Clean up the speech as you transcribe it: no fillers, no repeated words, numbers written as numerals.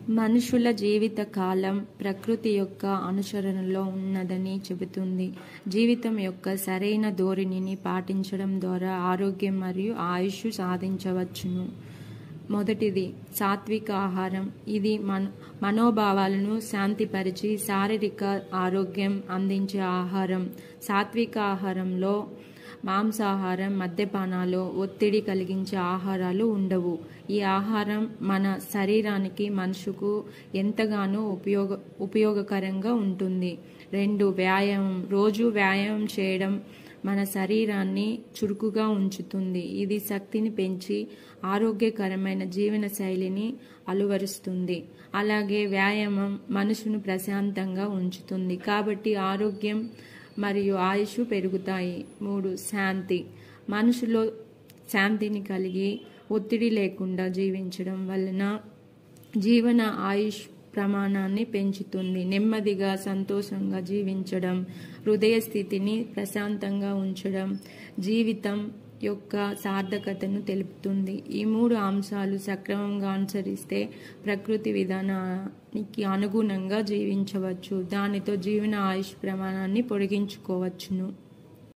మనుషుల జీవిత కాలం ప్రకృతి యొక్క అనుసరణలో ఉన్నదని చెబుతుంది. జీవితం యొక్క సరైన ధోరణిని పాటించడం ద్వారా ఆరోగ్యం మరియు ఆయుష్ సాధించవచ్చును. మొదటిది సాత్విక ఆహారం. ఇది మనోభావాలను శాంతిపరిచి శారీరక ఆరోగ్యం అందించే ఆహారం. సాత్విక ఆహారంలో మాంసాహారం, మద్యపానాలు, ఒత్తిడి కలిగించే ఆహారాలు ఉండవు. ఈ ఆహారం మన శరీరానికి, మనసుకు ఎంతగానో ఉపయోగకరంగా ఉంటుంది. 2. వ్యాయామం. రోజు వ్యాయామం చేయడం మన శరీరాన్ని చురుకుగా ఉంచుతుంది. ఇది శక్తిని పెంచి ఆరోగ్యకరమైన జీవన శైలిని అలవరుస్తుంది. అలాగే వ్యాయామం మనసును ప్రశాంతంగా ఉంచుతుంది. కాబట్టి ఆరోగ్యం మరియు ఆయుష్ పెరుగుతాయి. 3. శాంతి. మనసులో శాంతిని కలిగి ఒత్తిడి లేకుండా జీవించడం వలన జీవన ఆయుష్ ప్రమాణాన్ని పెంచుతుంది. నెమ్మదిగా సంతోషంగా జీవించడం, హృదయ స్థితిని ప్రశాంతంగా ఉంచడం జీవితం యొక్క సార్థకతను తెలుపుతుంది. ఈ 3 అంశాలు సక్రమంగా అనుసరిస్తే ప్రకృతి విధానానికి అనుగుణంగా జీవించవచ్చు. దానితో జీవన ఆయుష్ ప్రమాణాన్ని పొడిగించుకోవచ్చును.